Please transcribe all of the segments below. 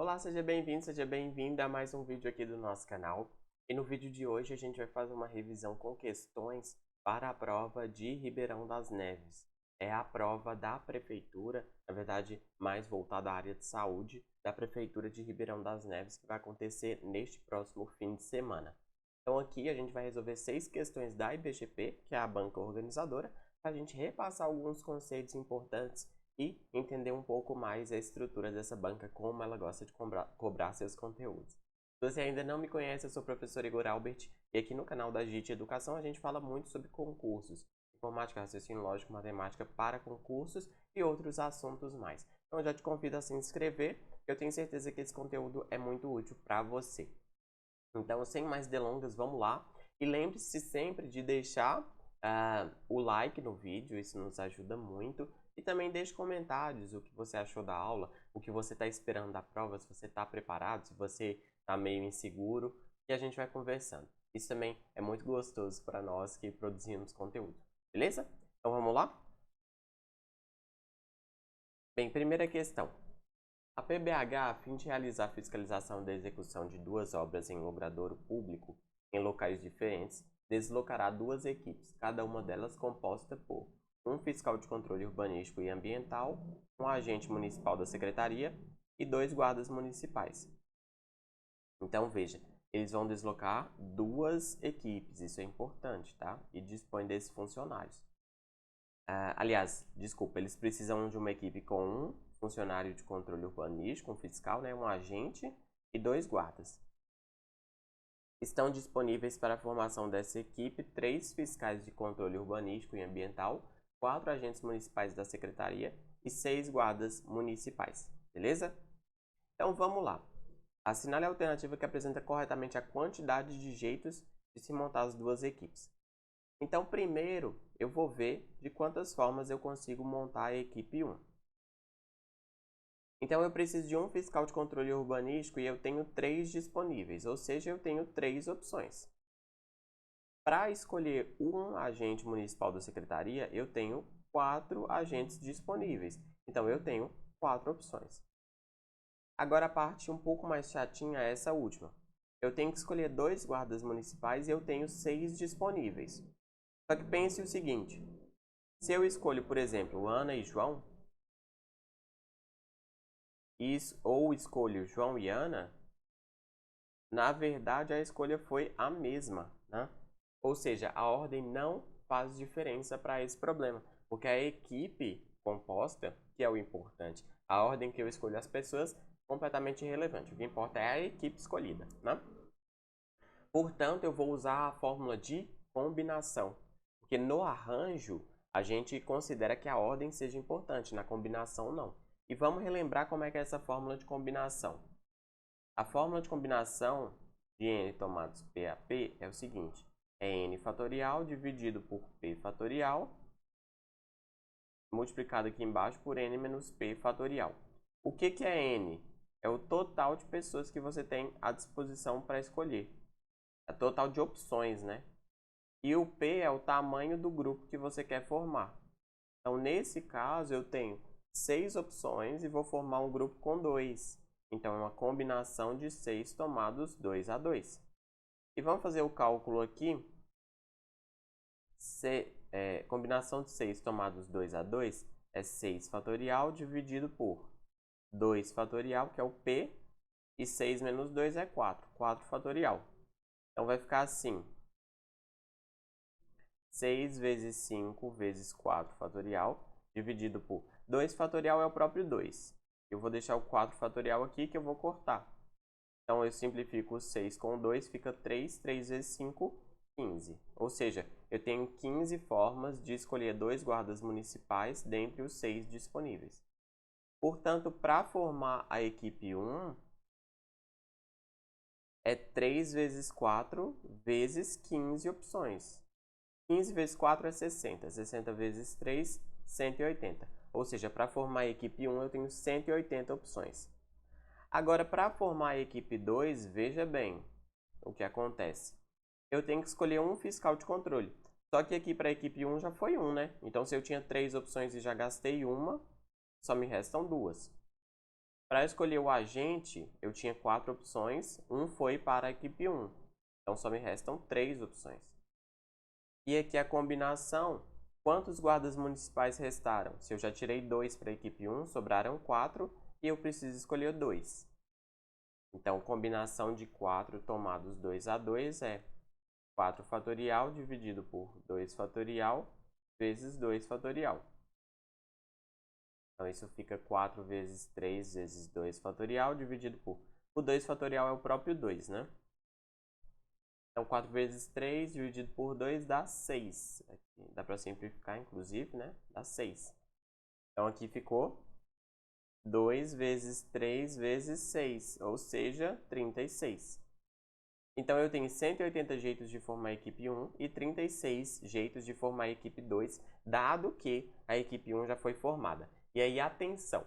Olá, seja bem-vindo, seja bem-vinda a mais um vídeo aqui do nosso canal. E no vídeo de hoje a gente vai fazer uma revisão com questões para a prova de Ribeirão das Neves. É a prova da Prefeitura, na verdade mais voltada à área de saúde, da Prefeitura de Ribeirão das Neves, que vai acontecer neste próximo fim de semana. Então aqui a gente vai resolver 6 questões da IBGP, que é a banca organizadora, para a gente repassar alguns conceitos importantes e entender um pouco mais a estrutura dessa banca, como ela gosta de cobrar seus conteúdos. Se você ainda não me conhece, eu sou o professor Igor Albert e aqui no canal da JIT Educação a gente fala muito sobre concursos, informática, raciocínio lógico, matemática para concursos e outros assuntos mais. Então eu já te convido a se inscrever, eu tenho certeza que esse conteúdo é muito útil para você. Então, sem mais delongas, vamos lá. E lembre-se sempre de deixar o like no vídeo, isso nos ajuda muito. E também deixe comentários, o que você achou da aula, o que você está esperando da prova, se você está preparado, se você está meio inseguro, e a gente vai conversando. Isso também é muito gostoso para nós que produzimos conteúdo, beleza? Então vamos lá? Bem, primeira questão. A PBH, a fim de realizar a fiscalização da execução de 2 obras em logradouro público em locais diferentes, deslocará 2 equipes, cada uma delas composta por um fiscal de controle urbanístico e ambiental, um agente municipal da secretaria e 2 guardas municipais. Então, veja, eles vão deslocar 2 equipes, isso é importante, tá? E dispõe desses funcionários. Aliás, desculpa, eles precisam de uma equipe com um funcionário de controle urbanístico, um fiscal, né, um agente e 2 guardas. Estão disponíveis para a formação dessa equipe 3 fiscais de controle urbanístico e ambiental, 4 agentes municipais da secretaria e 6 guardas municipais. Beleza? Então vamos lá. Assinale a alternativa que apresenta corretamente a quantidade de jeitos de se montar as 2 equipes. Então, primeiro, eu vou ver de quantas formas eu consigo montar a equipe 1. Então, eu preciso de um fiscal de controle urbanístico e eu tenho 3 disponíveis, ou seja, eu tenho 3 opções. Para escolher um agente municipal da secretaria, eu tenho 4 agentes disponíveis. Então, eu tenho 4 opções. Agora, a parte um pouco mais chatinha é essa última. Eu tenho que escolher 2 guardas municipais e eu tenho 6 disponíveis. Só que pense o seguinte, se eu escolho, por exemplo, Ana e João, ou escolho João e Ana, na verdade a escolha foi a mesma, né? Ou seja, a ordem não faz diferença para esse problema, porque a equipe composta, que é o importante, a ordem que eu escolho as pessoas, completamente irrelevante. O que importa é a equipe escolhida, né? Portanto, eu vou usar a fórmula de combinação. Porque no arranjo, a gente considera que a ordem seja importante, na combinação não. E vamos relembrar como é que é essa fórmula de combinação. A fórmula de combinação de n tomados p a p é o seguinte. É n fatorial dividido por p fatorial, multiplicado aqui embaixo por n menos p fatorial. O que é n? É o total de pessoas que você tem à disposição para escolher. É o total de opções, né? E o P é o tamanho do grupo que você quer formar. Então, nesse caso, eu tenho 6 opções e vou formar um grupo com 2. Então, é uma combinação de 6 tomados 2 a 2. E vamos fazer o cálculo aqui. Combinação de 6 tomados 2 a 2 é 6 fatorial dividido por 2 fatorial, que é o P, e 6 menos 2 é 4. 4 fatorial. Então, vai ficar assim. 6 vezes 5 vezes 4 fatorial, dividido por 2 fatorial é o próprio 2. Eu vou deixar o 4 fatorial aqui que eu vou cortar. Então, eu simplifico o 6 com o 2, fica 3. 3 vezes 5, 15. Ou seja, eu tenho 15 formas de escolher 2 guardas municipais dentre os 6 disponíveis. Portanto, para formar a equipe 1, é 3 vezes 4 vezes 15 opções. 15 vezes 4 é 60. 60 vezes 3, 180. Ou seja, para formar a equipe 1, eu tenho 180 opções. Agora, para formar a equipe 2, veja bem o que acontece. Eu tenho que escolher um fiscal de controle. Só que aqui para a equipe 1 já foi 1, né? Então, se eu tinha 3 opções e já gastei uma, só me restam 2. Para escolher o agente, eu tinha 4 opções, um foi para a equipe 1. Então, só me restam 3 opções. E aqui a combinação, quantos guardas municipais restaram? Se eu já tirei 2 para a equipe 1, sobraram 4 e eu preciso escolher 2. Então, combinação de 4 tomados 2 a 2 é 4 fatorial dividido por 2 fatorial vezes 2 fatorial. Então, isso fica 4 vezes 3 vezes 2 fatorial dividido por... O 2 fatorial é o próprio 2, né? Então, 4 vezes 3 dividido por 2 dá 6. Aqui, dá para simplificar, inclusive, né? Dá 6. Então, aqui ficou 2 vezes 3 vezes 6, ou seja, 36. Então, eu tenho 180 jeitos de formar a equipe 1 e 36 jeitos de formar a equipe 2, dado que a equipe 1 já foi formada. E aí, atenção!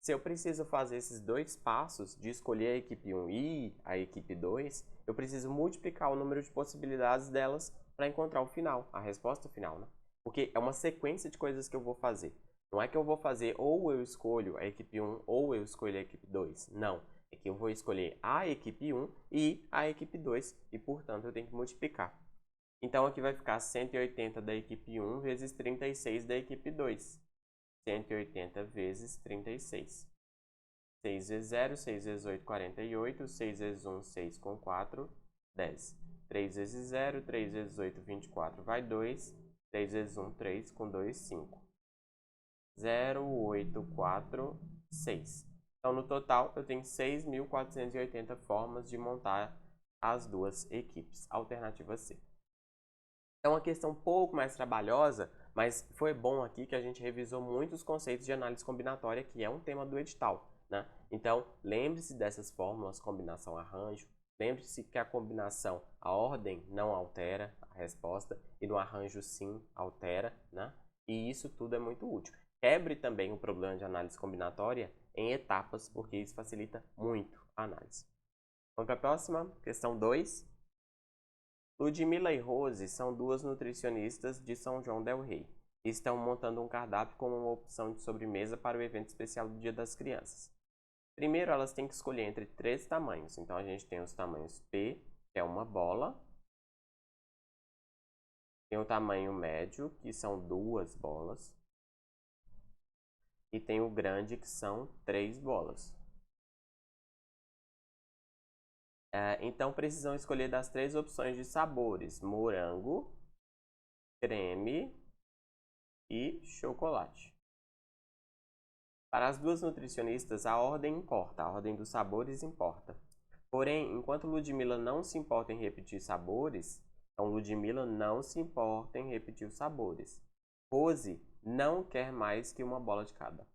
Se eu preciso fazer esses 2 passos de escolher a equipe 1 e a equipe 2, eu preciso multiplicar o número de possibilidades delas para encontrar o final, a resposta final, né? Porque é uma sequência de coisas que eu vou fazer. Não é que eu vou fazer ou eu escolho a equipe 1 ou eu escolho a equipe 2. Não. É que eu vou escolher a equipe 1 e a equipe 2 e, portanto, eu tenho que multiplicar. Então, aqui vai ficar 180 da equipe 1 vezes 36 da equipe 2. 180 vezes 36. 6 vezes 0, 6 vezes 8, 48. 6 vezes 1, 6 com 4, 10. 3 vezes 0, 3 vezes 8, 24, vai 2. 3 vezes 1, 3, com 2, 5. 0, 8, 4, 6. Então, no total, eu tenho 6.480 formas de montar as duas equipes. Alternativa C. É uma questão um pouco mais trabalhosa, mas foi bom aqui que a gente revisou muitos conceitos de análise combinatória, que é um tema do edital, né? Então, lembre-se dessas fórmulas, combinação, arranjo. Lembre-se que a combinação, a ordem não altera a resposta e no arranjo sim altera, né? E isso tudo é muito útil. Quebre também o problema de análise combinatória em etapas, porque isso facilita muito a análise. Vamos para a próxima, questão 2. Ludmila e Rose são duas nutricionistas de São João del Rei e estão montando um cardápio como uma opção de sobremesa para o evento especial do Dia das Crianças. Primeiro, elas têm que escolher entre 3 tamanhos. Então, a gente tem os tamanhos P, que é uma bola. Tem o tamanho médio, que são 2 bolas. E tem o grande, que são 3 bolas. Então, precisam escolher das 3 opções de sabores: morango, creme e chocolate. Para as duas nutricionistas, a ordem importa, a ordem dos sabores importa. Porém, enquanto Ludmila não se importa em repetir sabores, então Ludmila não se importa em repetir os sabores. Rose não quer mais que uma bola de cada.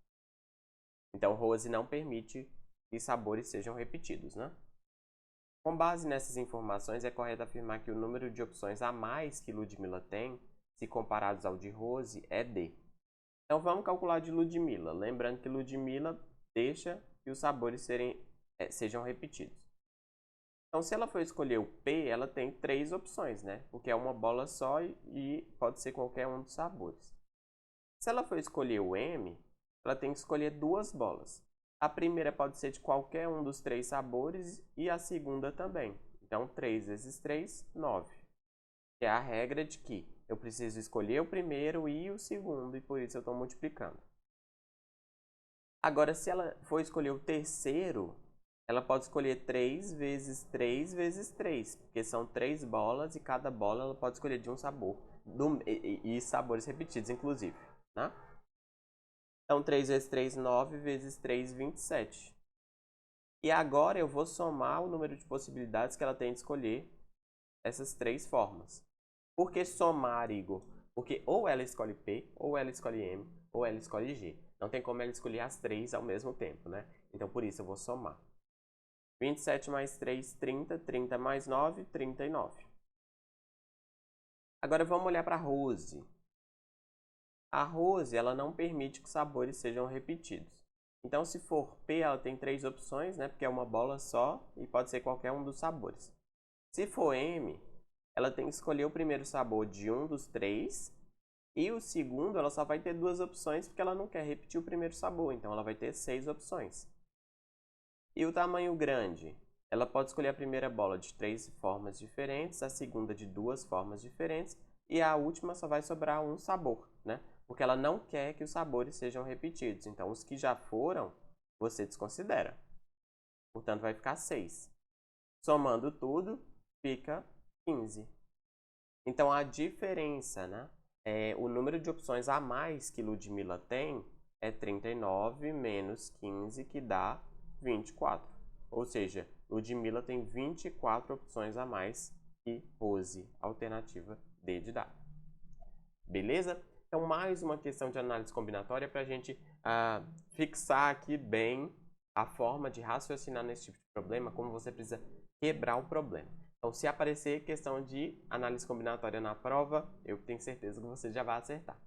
Então, Rose não permite que sabores sejam repetidos, né? Com base nessas informações, é correto afirmar que o número de opções a mais que Ludmila tem, se comparados ao de Rose, é D. Então, vamos calcular de Ludmila. Lembrando que Ludmila deixa que os sabores sejam repetidos. Então, se ela for escolher o P, ela tem 3 opções, né? Porque é uma bola só e pode ser qualquer um dos sabores. Se ela for escolher o M, ela tem que escolher 2 bolas. A primeira pode ser de qualquer um dos 3 sabores e a segunda também. Então, 3 vezes 3, 9. Que é a regra de que eu preciso escolher o primeiro e o segundo, e por isso eu estou multiplicando. Agora, se ela for escolher o terceiro, ela pode escolher 3 vezes 3 vezes 3, porque são 3 bolas e cada bola ela pode escolher de um sabor, e sabores repetidos, inclusive, né? Então, 3 vezes 3, 9, vezes 3, 27. E agora eu vou somar o número de possibilidades que ela tem de escolher essas 3 formas. Por que somar, Igor? Porque ou ela escolhe P, ou ela escolhe M, ou ela escolhe G. Não tem como ela escolher as 3 ao mesmo tempo, né? Então, por isso eu vou somar. 27 mais 3, 30. 30 mais 9, 39. Agora vamos olhar para a Rose. A Rose, ela não permite que os sabores sejam repetidos. Então, se for P, ela tem 3 opções, né? Porque é uma bola só e pode ser qualquer um dos sabores. Se for M, ela tem que escolher o primeiro sabor de um dos 3 e o segundo ela só vai ter 2 opções porque ela não quer repetir o primeiro sabor. Então, ela vai ter 6 opções. E o tamanho grande? Ela pode escolher a primeira bola de 3 formas diferentes, a segunda de 2 formas diferentes e a última só vai sobrar um sabor, né? Porque ela não quer que os sabores sejam repetidos. Então, os que já foram, você desconsidera. Portanto, vai ficar 6. Somando tudo, fica 15. Então, a diferença, né? O número de opções a mais que Ludmilla tem é 39 menos 15, que dá 24. Ou seja, Ludmilla tem 24 opções a mais que Rose, alternativa D de dado. Beleza? Então, mais uma questão de análise combinatória para a gente fixar aqui bem a forma de raciocinar nesse tipo de problema, como você precisa quebrar o problema. Então, se aparecer questão de análise combinatória na prova, eu tenho certeza que você já vai acertar.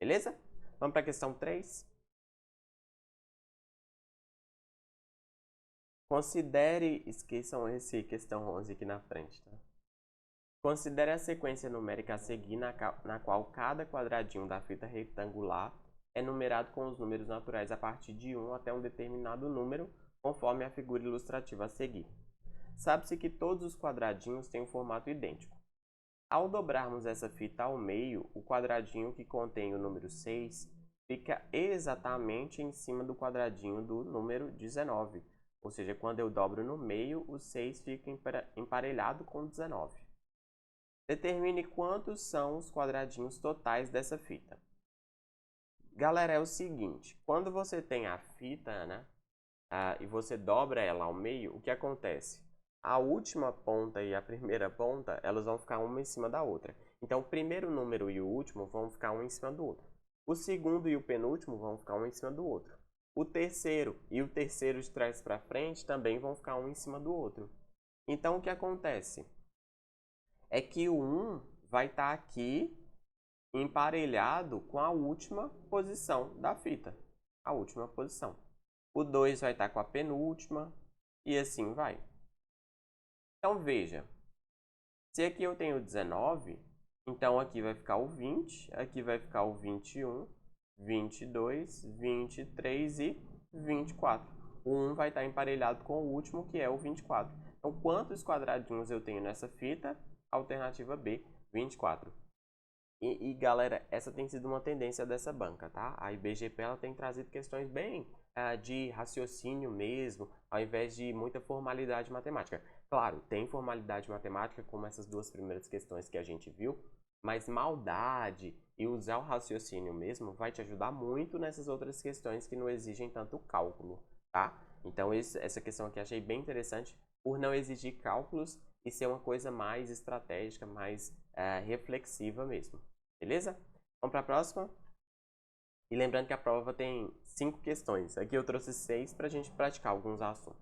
Beleza? Vamos para a questão 3. Considere, esqueçam esse questão 11 aqui na frente, tá? Considere a sequência numérica a seguir na qual cada quadradinho da fita retangular é numerado com os números naturais a partir de 1 até um determinado número, conforme a figura ilustrativa a seguir. Sabe-se que todos os quadradinhos têm um formato idêntico. Ao dobrarmos essa fita ao meio, o quadradinho que contém o número 6 fica exatamente em cima do quadradinho do número 19. Ou seja, quando eu dobro no meio, o 6 fica emparelhado com o 19. Determine quantos são os quadradinhos totais dessa fita. Galera, é o seguinte, quando você tem a fita, né, e você dobra ela ao meio, o que acontece? A última ponta e a primeira ponta, elas vão ficar uma em cima da outra. Então, o primeiro número e o último vão ficar um em cima do outro. O segundo e o penúltimo vão ficar um em cima do outro. O terceiro e o terceiro de trás para frente também vão ficar um em cima do outro. Então, o que acontece? É que o 1 vai estar aqui emparelhado com a última posição da fita. A última posição. O 2 vai estar com a penúltima e assim vai. Então, veja. Se aqui eu tenho 19, então aqui vai ficar o 20, aqui vai ficar o 21, 22, 23 e 24. O 1 vai estar emparelhado com o último, que é o 24. Então, quantos quadradinhos eu tenho nessa fita? Alternativa B, 24. E galera, essa tem sido uma tendência dessa banca, tá? A IBGP ela tem trazido questões bem de raciocínio mesmo, ao invés de muita formalidade matemática. Claro, tem formalidade matemática, como essas duas primeiras questões que a gente viu, mas maldade e usar o raciocínio mesmo vai te ajudar muito nessas outras questões que não exigem tanto cálculo, tá? Então, essa questão aqui eu achei bem interessante por não exigir cálculos e ser uma coisa mais estratégica, mais reflexiva mesmo. Beleza? Vamos para a próxima? E lembrando que a prova tem 5 questões. Aqui eu trouxe 6 para a gente praticar alguns assuntos.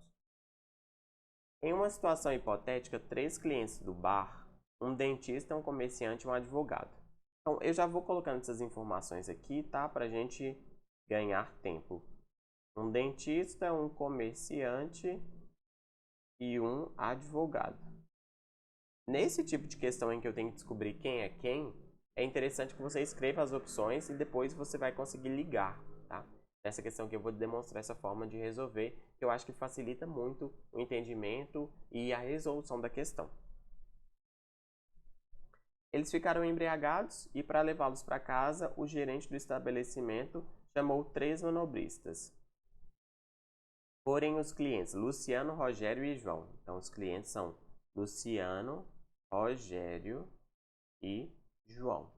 Em uma situação hipotética, 3 clientes do bar, um dentista, um comerciante e um advogado. Então, eu já vou colocando essas informações aqui, tá? Para a gente ganhar tempo. Um dentista, um comerciante e um advogado. Nesse tipo de questão em que eu tenho que descobrir quem é quem, é interessante que você escreva as opções e depois você vai conseguir ligar, tá? Nessa questão que eu vou demonstrar essa forma de resolver, que eu acho que facilita muito o entendimento e a resolução da questão. Eles ficaram embriagados e, para levá-los para casa, o gerente do estabelecimento chamou 3 manobristas. Porém, os clientes Luciano, Rogério e João. Então, os clientes são Luciano, Rogério e João.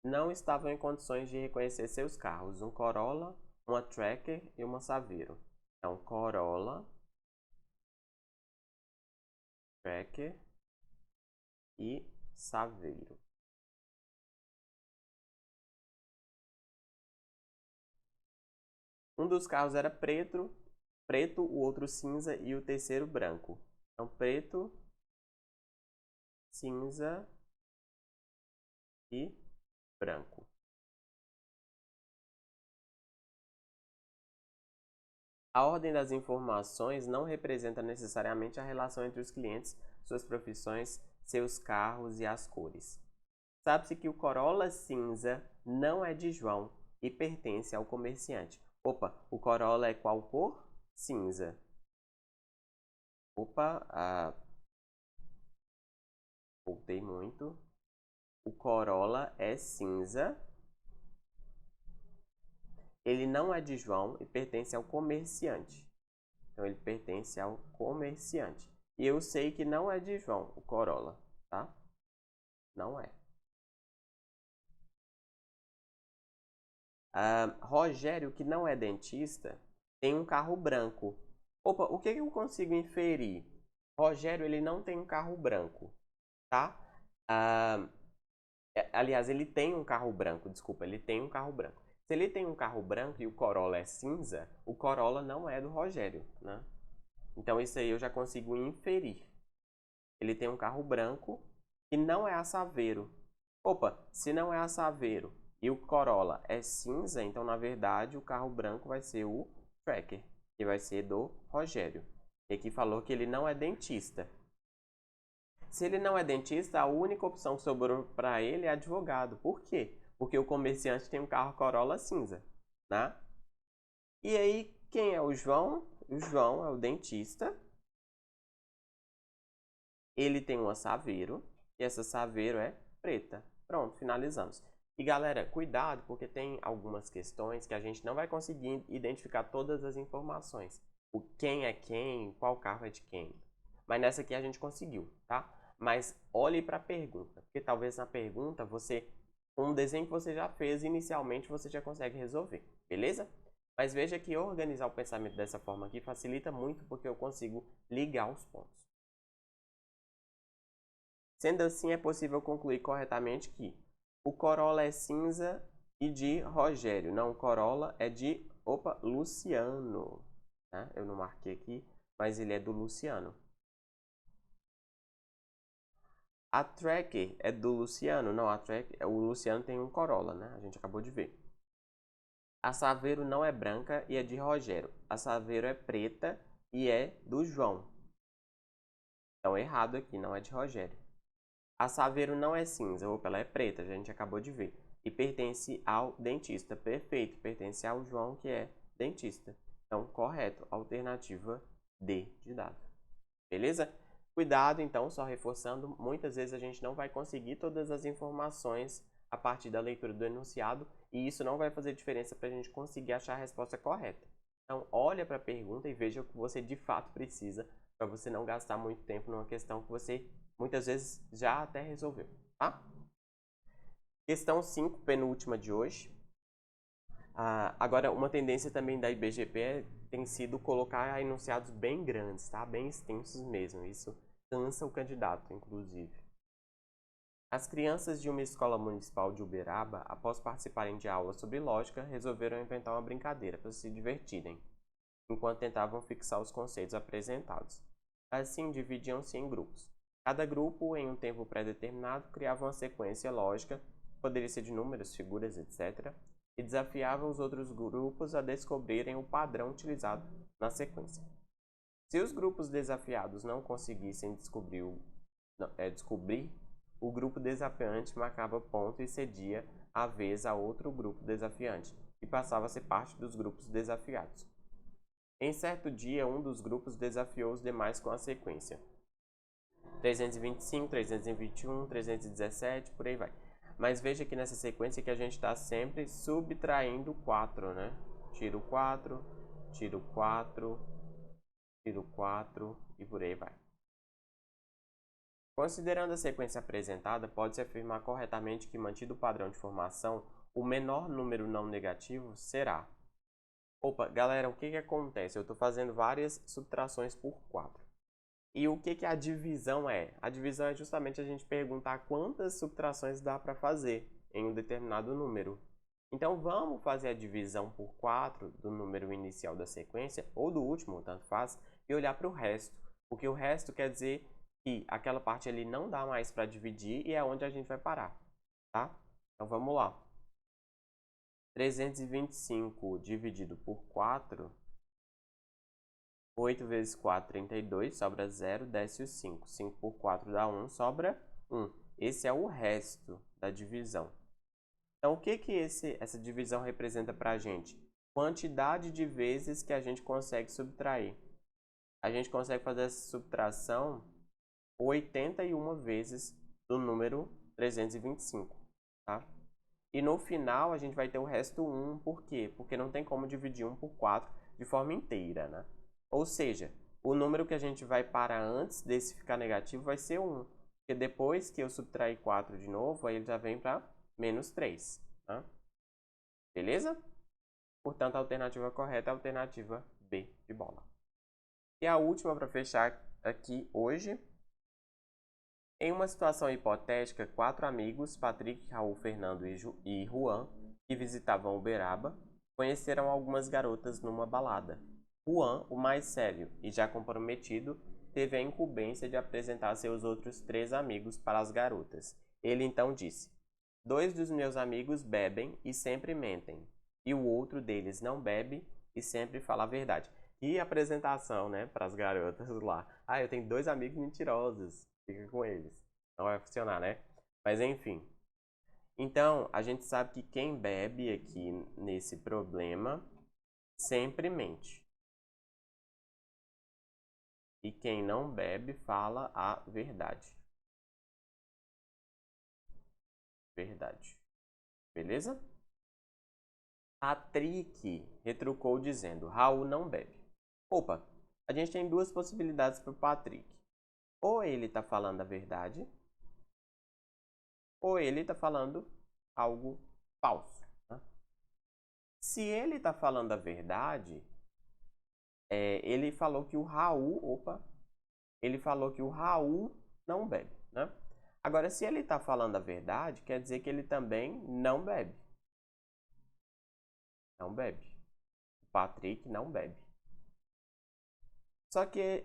Não estavam em condições de reconhecer seus carros, um Corolla, uma Tracker e uma Saveiro. Então, Corolla, Tracker e Saveiro. Um dos carros era preto, o outro cinza e o terceiro branco. Então, preto, cinza e branco. A ordem das informações não representa necessariamente a relação entre os clientes, suas profissões, seus carros e as cores. Sabe-se que o Corolla cinza não é de João e pertence ao comerciante. Opa, o Corolla é qual cor? Cinza. Opa, voltei muito. O Corolla é cinza. Ele não é de João e pertence ao comerciante. Então, ele pertence ao comerciante. E eu sei que não é de João, o Corolla, tá? Não é. Rogério, que não é dentista, tem um carro branco. Opa, o que eu consigo inferir? Rogério, ele não tem um carro branco, tá? Aliás, ele tem um carro branco, desculpa, ele tem um carro branco. Se ele tem um carro branco e o Corolla é cinza, o Corolla não é do Rogério, né? Então, isso aí eu já consigo inferir. Ele tem um carro branco e não é a Saveiro. Opa, se não é a Saveiro e o Corolla é cinza, então, na verdade, o carro branco vai ser o Tracker, que vai ser do Rogério. E aqui falou que ele não é dentista. Se ele não é dentista, a única opção que sobrou para ele é advogado. Por quê? Porque o comerciante tem um carro Corolla cinza, né? E aí, quem é o João? O João é o dentista. Ele tem uma Saveiro, e essa Saveiro é preta. Pronto, finalizamos. E galera, cuidado, porque tem algumas questões que a gente não vai conseguir identificar todas as informações. O quem é quem, qual carro é de quem. Mas nessa aqui a gente conseguiu, tá? Mas olhe para a pergunta, porque talvez na pergunta você, com um desenho que você já fez inicialmente, você já consegue resolver, beleza? Mas veja que organizar o pensamento dessa forma aqui facilita muito, porque eu consigo ligar os pontos. Sendo assim, é possível concluir corretamente que o Corolla é cinza e de Rogério. Não, o Corolla é de, Luciano. Né? Eu não marquei aqui, mas ele é do Luciano. A Tracker é do Luciano. Não, o Luciano tem um Corolla, né? A gente acabou de ver. A Saveiro não é branca e é de Rogério. A Saveiro é preta e é do João. Então, errado aqui, não é de Rogério. A Saveiro não é cinza, ela é preta, a gente acabou de ver. E pertence ao dentista. Perfeito, pertence ao João, que é dentista. Então, correto, alternativa D de dado. Beleza? Cuidado, então, só reforçando, muitas vezes a gente não vai conseguir todas as informações a partir da leitura do enunciado e isso não vai fazer diferença para a gente conseguir achar a resposta correta. Então, olha para a pergunta e veja o que você de fato precisa para você não gastar muito tempo numa questão que você muitas vezes já até resolveu, tá? Questão 5, penúltima de hoje. Agora, uma tendência também da IBGP tem sido colocar enunciados bem grandes, tá? Bem extensos mesmo. Isso cansa o candidato, inclusive. As crianças de uma escola municipal de Uberaba, após participarem de aula sobre lógica, resolveram inventar uma brincadeira para se divertirem, enquanto tentavam fixar os conceitos apresentados. Assim, dividiam-se em grupos. Cada grupo, em um tempo pré-determinado, criava uma sequência lógica, poderia ser de números, figuras, etc., e desafiava os outros grupos a descobrirem o padrão utilizado na sequência. Se os grupos desafiados não conseguissem descobrir, o grupo desafiante marcava ponto e cedia a vez a outro grupo desafiante, e passava a ser parte dos grupos desafiados. Em certo dia, um dos grupos desafiou os demais com a sequência 325, 321, 317, por aí vai. Mas veja aqui nessa sequência que a gente está sempre subtraindo 4, né? Tiro 4, tiro 4, tiro 4 e por aí vai. Considerando a sequência apresentada, pode-se afirmar corretamente que, mantido o padrão de formação, o menor número não negativo será... Opa, galera, o que acontece? Eu estou fazendo várias subtrações por 4. E o que a divisão é? A divisão é justamente a gente perguntar quantas subtrações dá para fazer em um determinado número. Então, vamos fazer a divisão por 4 do número inicial da sequência, ou do último, tanto faz, e olhar para o resto. Porque o resto quer dizer que aquela parte ali não dá mais para dividir e é onde a gente vai parar, tá? Então, vamos lá. 325 dividido por 4... 8 vezes 4, 32, sobra 0, desce o 5. 5 por 4 dá 1, sobra 1. Esse é o resto da divisão. Então, o que essa divisão representa para a gente? quantidade de vezes que a gente consegue subtrair. A gente consegue fazer essa subtração 81 vezes do número 325, tá? E no final a gente vai ter o resto 1, por quê? Porque não tem como dividir 1 por 4 de forma inteira, né? Ou seja, o número que a gente vai parar antes desse ficar negativo vai ser 1. Porque depois que eu subtrair 4 de novo, aí ele já vem para menos 3, tá? Beleza? Portanto, a alternativa correta é a alternativa B de bola. E a última para fechar aqui hoje. Em uma situação hipotética, 4 amigos, Patrick, Raul, Fernando e Juan, que visitavam Uberaba, conheceram algumas garotas numa balada. Juan, o mais sério e já comprometido, teve a incumbência de apresentar seus outros 3 amigos para as garotas. Ele então disse: 2 dos meus amigos bebem e sempre mentem, e o outro deles não bebe e sempre fala a verdade. E apresentação, né, para as garotas lá. Ah, eu tenho 2 amigos mentirosos. Fica com eles. Não vai funcionar, né? Mas enfim. Então, a gente sabe que quem bebe aqui nesse problema sempre mente. E quem não bebe fala a verdade. Verdade. Beleza? Patrick retrucou dizendo: Raul não bebe. Opa, a gente tem 2 possibilidades para o Patrick. Ou ele está falando a verdade, ou ele está falando algo falso. Né? Se ele está falando a verdade, ele falou que o Raul, ele falou que o Raul não bebe, né? Agora, se ele está falando a verdade, quer dizer que ele também não bebe. Não bebe. O Patrick não bebe. Só que,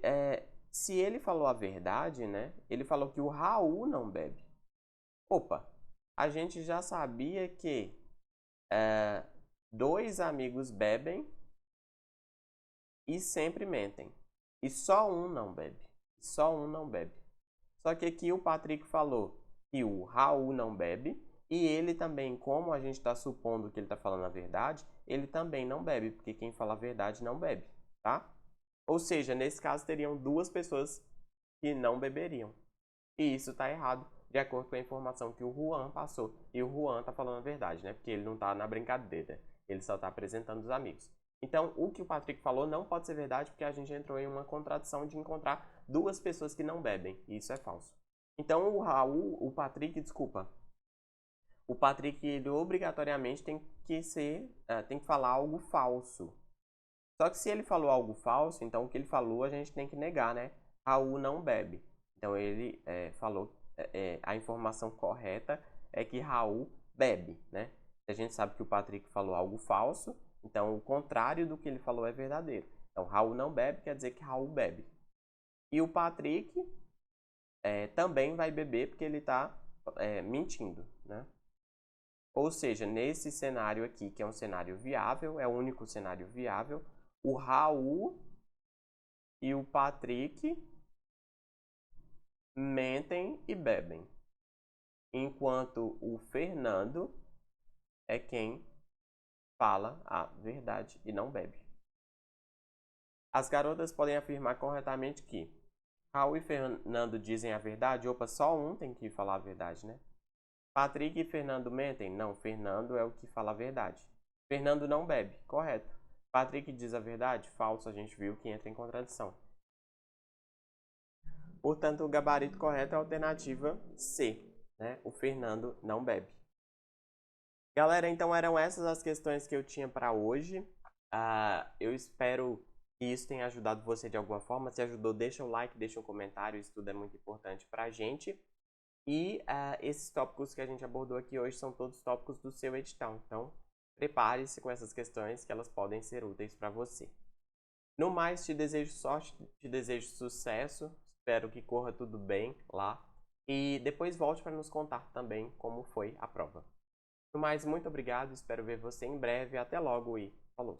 se ele falou a verdade, né? Ele falou que o Raul não bebe. Opa, a gente já sabia que 2 amigos bebem e sempre mentem. E só um não bebe. Só um não bebe. Só que aqui o Patrick falou que o Raul não bebe e ele também, como a gente está supondo que ele está falando a verdade, ele também não bebe, porque quem fala a verdade não bebe, tá? Ou seja, nesse caso teriam 2 pessoas que não beberiam. E isso está errado, de acordo com a informação que o Juan passou. E o Juan está falando a verdade, né? Porque ele não está na brincadeira, ele só está apresentando os amigos. Então, o que o Patrick falou não pode ser verdade, porque a gente entrou em uma contradição de encontrar 2 pessoas que não bebem. E isso é falso. Então, o Patrick, ele obrigatoriamente tem que falar algo falso. Só que se ele falou algo falso, então o que ele falou a gente tem que negar, né? Raul não bebe. Então, ele falou, a informação correta é que Raul bebe, né? A gente sabe que o Patrick falou algo falso, então o contrário do que ele falou é verdadeiro. Então, Raul não bebe quer dizer que Raul bebe. E o Patrick também vai beber porque ele está mentindo, né? Ou seja, nesse cenário aqui, que é um cenário viável, é o único cenário viável, o Raul e o Patrick mentem e bebem. Enquanto o Fernando é quem fala a verdade e não bebe. As garotas podem afirmar corretamente que Raul e Fernando dizem a verdade. Opa, só um tem que falar a verdade, né? Patrick e Fernando mentem? Não, Fernando é o que fala a verdade. Fernando não bebe, correto. Patrick diz a verdade? Falso, a gente viu que entra em contradição. Portanto, o gabarito correto é a alternativa C, né? O Fernando não bebe. Galera, então eram essas as questões que eu tinha para hoje. Eu espero que isso tenha ajudado você de alguma forma. Se ajudou, deixa o like, deixa um comentário, isso tudo é muito importante pra gente. E esses tópicos que a gente abordou aqui hoje são todos tópicos do seu edital. Então, prepare-se com essas questões que elas podem ser úteis para você. No mais, te desejo sorte, te desejo sucesso. Espero que corra tudo bem lá. E depois volte para nos contar também como foi a prova. No mais, muito obrigado. Espero ver você em breve. Até logo e falou!